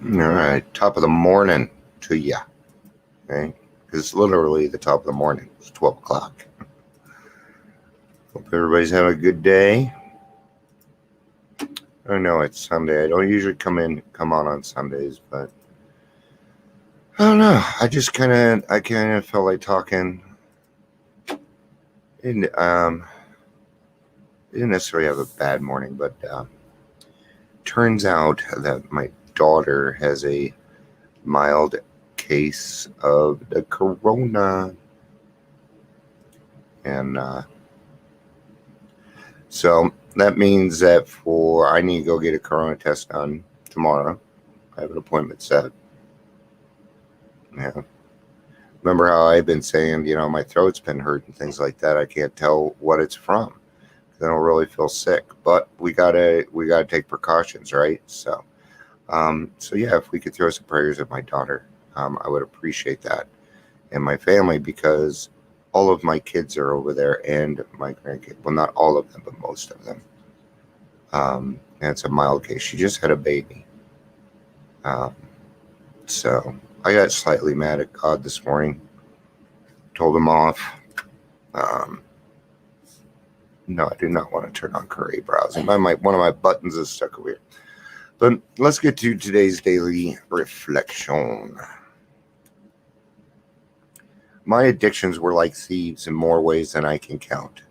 All right, top of the morning to ya. Okay, because it's literally the top of the morning. It's 12 o'clock. Hope everybody's having a good day. I know it's Sunday. I don't usually come on Sundays, but I don't know. I kind of felt like talking. And didn't necessarily have a bad morning, but turns out that my daughter has a mild case of the corona, and so that means that I need to go get a corona test done tomorrow. I have an appointment set. Yeah. Remember how I've been saying, my throat's been hurt and things like that. I can't tell what it's from. I don't really feel sick, but we gotta take precautions, right? So yeah, if we could throw some prayers at my daughter, I would appreciate that, and my family, because all of my kids are over there and my grandkids. Well, not all of them, but most of them. And it's a mild case. She just had a baby. So I got slightly mad at God this morning. Told him off. No, I do not want to turn on Curry browsing. One of my buttons is stuck over here. But let's get to today's daily reflection. My addictions were like thieves in more ways than I can count.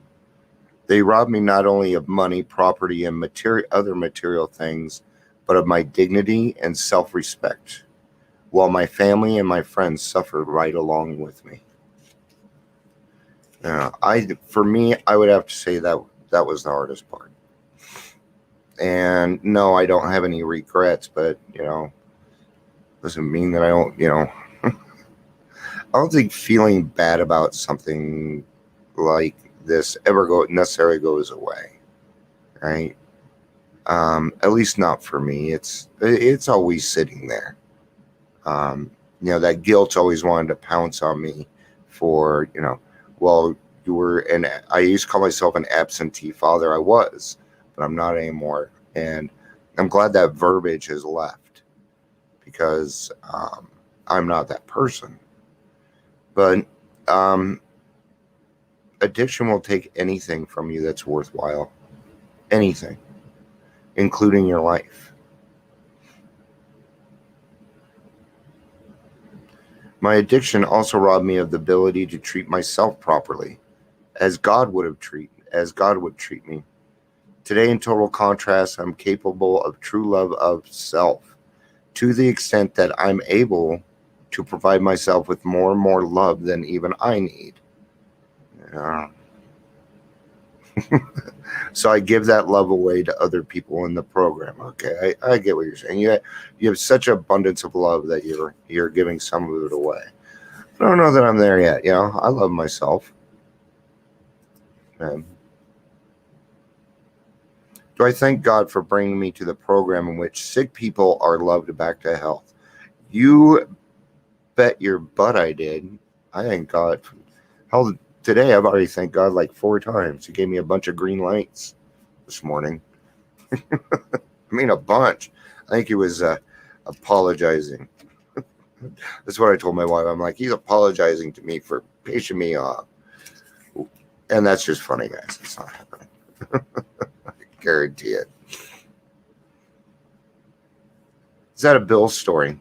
They robbed me not only of money, property, and other material things, but of my dignity and self-respect, while my family and my friends suffered right along with me. For me, I would have to say that was the hardest part. And no, I don't have any regrets, but doesn't mean that I don't, I don't think feeling bad about something like this necessarily goes away, right? At least not for me. It's always sitting there. That guilt always wanted to pounce on me for, well, I used to call myself an absentee father. I was, but I'm not anymore. And I'm glad that verbiage has left, because I'm not that person. But addiction will take anything from you that's worthwhile. Anything, including your life. My addiction also robbed me of the ability to treat myself properly, as God would treat me. Today, in total contrast, I'm capable of true love of self, to the extent that I'm able to provide myself with more and more love than even I need. So I give that love away to other people in the program. Okay, I get what you're saying. You have such abundance of love that you're giving some of it away. I don't know that I'm there yet. I love myself. Do I thank God for bringing me to the program in which sick people are loved back to health? You bet your butt I did. I thank God. Hell, today I've already thanked God like 4 times. He gave me a bunch of green lights this morning. I mean, a bunch. I think he was apologizing. That's what I told my wife. I'm like, he's apologizing to me for pissing me off. And that's just funny, guys. It's not happening. I guarantee it. Is that a Bill story?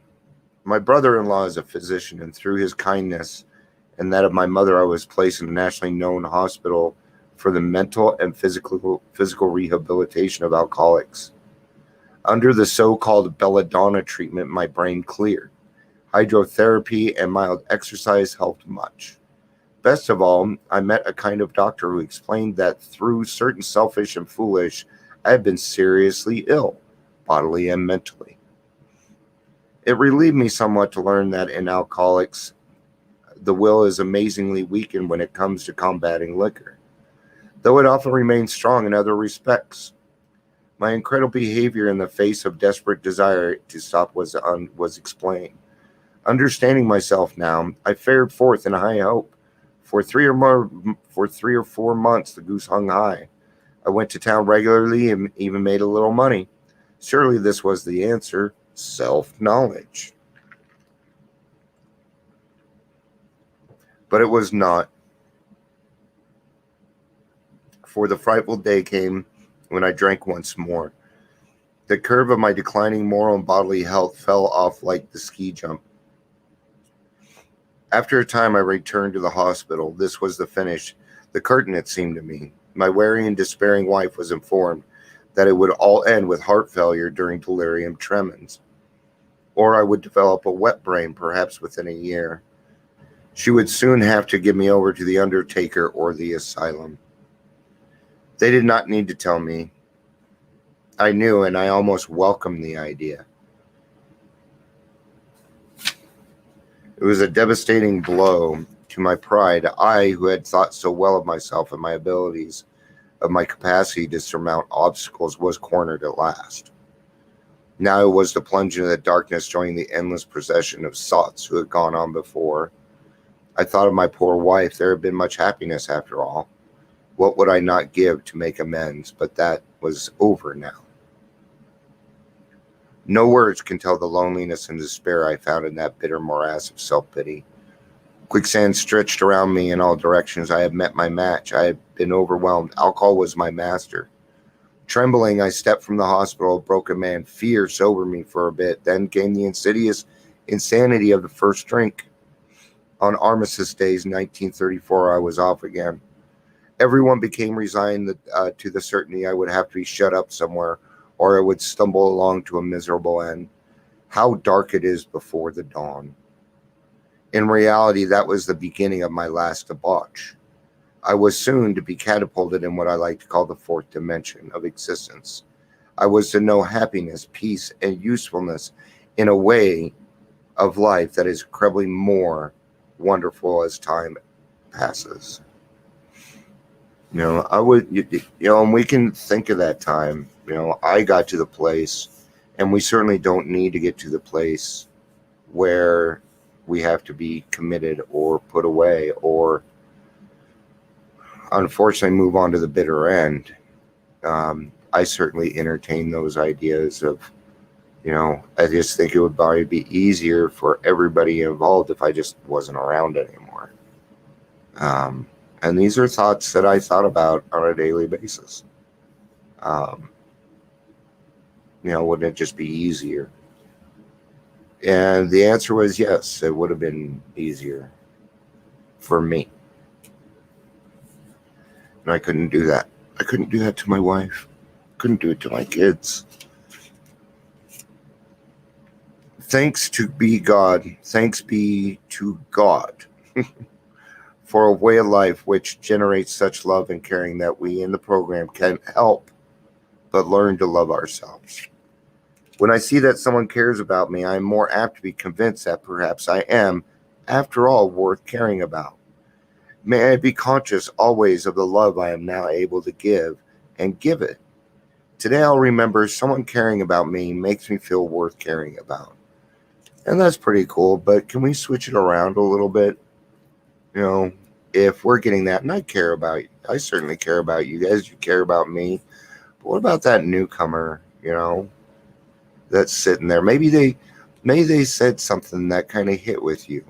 My brother-in-law is a physician, and through his kindness and that of my mother, I was placed in a nationally known hospital for the mental and physical rehabilitation of alcoholics. Under the so-called belladonna treatment, my brain cleared. Hydrotherapy and mild exercise helped much. Best of all, I met a kind of doctor who explained that through certain selfish and foolish, I had been seriously ill, bodily and mentally. It relieved me somewhat to learn that in alcoholics, the will is amazingly weakened when it comes to combating liquor, though it often remains strong in other respects. My incredible behavior in the face of desperate desire to stop was explained. Understanding myself now, I fared forth in high hope. For 3 or 4 months, the goose hung high. I went to town regularly and even made a little money. Surely this was the answer. self-knowledge. But it was not, for the frightful day came when I drank once more. The curve of my declining moral and bodily health fell off like the ski jump. After a time, I returned to the hospital. This was the finish, the curtain, it seemed to me. My weary and despairing wife was informed that it would all end with heart failure during delirium tremens, or I would develop a wet brain perhaps within a year. She would soon have to give me over to the undertaker or the asylum. They did not need to tell me. I knew, and I almost welcomed the idea. It was a devastating blow to my pride. I, who had thought so well of myself and my abilities, of my capacity to surmount obstacles, was cornered at last. Now it was to plunge into the darkness, joining the endless procession of sots who had gone on before. I thought of my poor wife. There had been much happiness after all. What would I not give to make amends? But that was over now. No words can tell the loneliness and despair I found in that bitter morass of self-pity. Quicksand stretched around me in all directions. I had met my match. I had been overwhelmed. Alcohol was my master. Trembling, I stepped from the hospital, a broken man. Fear sobered me for a bit. Then came the insidious insanity of the first drink. On Armistice Days, 1934, I was off again. Everyone became resigned to the certainty I would have to be shut up somewhere, or I would stumble along to a miserable end. How dark it is before the dawn. In reality, that was the beginning of my last debauch. I was soon to be catapulted in what I like to call the fourth dimension of existence. I was to know happiness, peace, and usefulness in a way of life that is incredibly more wonderful as time passes. And we can think of that time. I got to the place, and we certainly don't need to get to the place where we have to be committed or put away or unfortunately move on to the bitter end. I certainly entertain those ideas of, I just think it would probably be easier for everybody involved if I just wasn't around anymore. And these are thoughts that I thought about on a daily basis. Wouldn't it just be easier? And the answer was yes, it would have been easier for me. And I couldn't do that. I couldn't do that to my wife. Couldn't do it to my kids. Thanks be to God for a way of life which generates such love and caring that we in the program can help but learn to love ourselves. When I see that someone cares about me, I am more apt to be convinced that perhaps I am, after all, worth caring about. May I be conscious always of the love I am now able to give and give it. Today I'll remember someone caring about me makes me feel worth caring about. And that's pretty cool, but can we switch it around a little bit? If we're getting that, and I care about you, I certainly care about you guys, you care about me. But what about that newcomer, that's sitting there? Maybe they said something that kind of hit with you.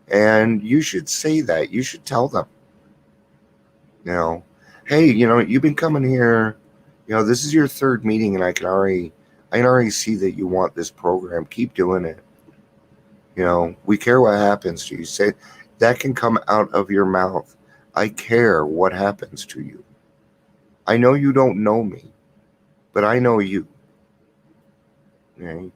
And you should say that. You should tell them, hey, you've been coming here, this is your third meeting and I can already see that you want this program. Keep doing it. We care what happens to you. Say that can come out of your mouth. I care what happens to you. I know you don't know me, but I know you. Okay?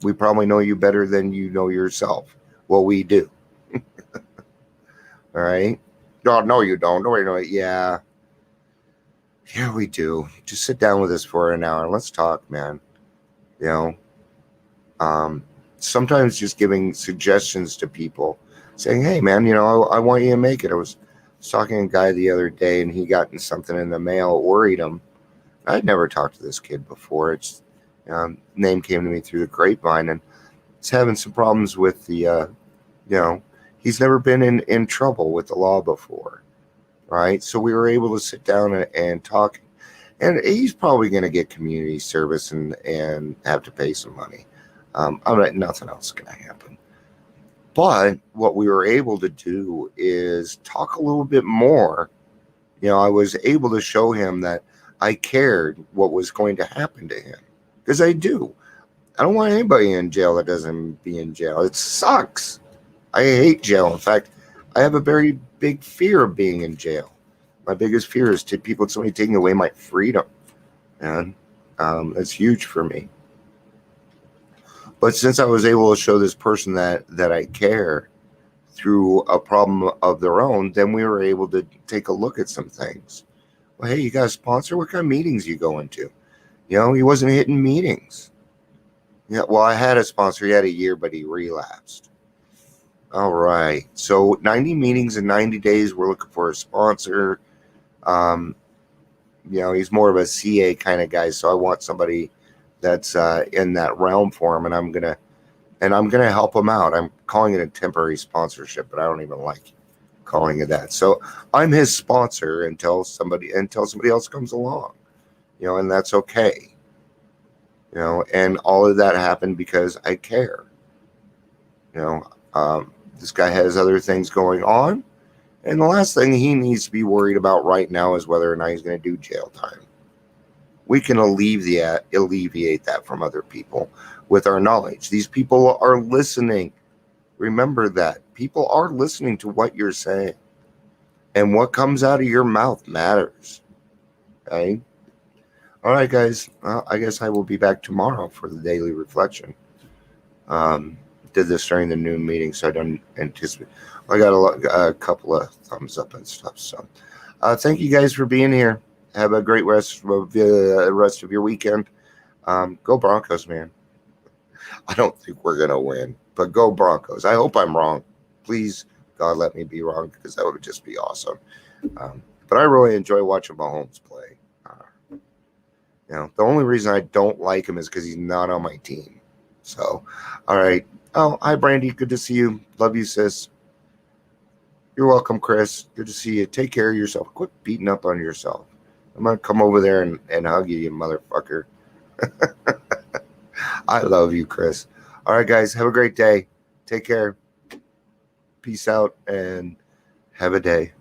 We probably know you better than you know yourself. Well, we do. All right. No, you don't. No, no, yeah. Yeah, we do. Just sit down with us for an hour and let's talk, man. Sometimes just giving suggestions to people, saying, hey, man, I want you to make it. I was talking to a guy the other day and he gotten something in the mail, worried him. I'd never talked to this kid before. It's name came to me through the grapevine, and he's having some problems with the, he's never been in trouble with the law before, right? So we were able to sit down and talk, and he's probably going to get community service and have to pay some money. I'm like, nothing else is going to happen. But what we were able to do is talk a little bit more. I was able to show him that I cared what was going to happen to him. Because I do. I don't want anybody in jail that doesn't be in jail. It sucks. I hate jail. In fact, I have a very big fear of being in jail. My biggest fear is somebody taking away my freedom. And that's huge for me. But since I was able to show this person that I care through a problem of their own, then we were able to take a look at some things. Well, hey, you got a sponsor? What kind of meetings you going to? He wasn't hitting meetings. Yeah, well, I had a sponsor. He had a year, but he relapsed. All right. So 90 meetings in 90 days. We're looking for a sponsor. He's more of a CA kind of guy. So I want somebody that's in that realm for him, and I'm gonna help him out. I'm calling it a temporary sponsorship, but I don't even like calling it that. So I'm his sponsor until somebody else comes along, and that's okay. And all of that happened because I care. This guy has other things going on, and the last thing he needs to be worried about right now is whether or not he's going to do jail time. We can alleviate that from other people with our knowledge. These people are listening. Remember that. People are listening to what you're saying. And what comes out of your mouth matters. Okay? All right, guys. Well, I guess I will be back tomorrow for the daily reflection. Did this during the noon meeting, so I don't anticipate. I got a couple of thumbs up and stuff. So thank you guys for being here. Have a great rest of your weekend. Go Broncos, man. I don't think we're going to win, but go Broncos. I hope I'm wrong. Please, God, let me be wrong, because that would just be awesome. But I really enjoy watching Mahomes play. The only reason I don't like him is because he's not on my team. So, all right. Oh, hi, Brandy. Good to see you. Love you, sis. You're welcome, Chris. Good to see you. Take care of yourself. Quit beating up on yourself. I'm going to come over there and hug you, you motherfucker. I love you, Chris. All right, guys. Have a great day. Take care. Peace out and have a day.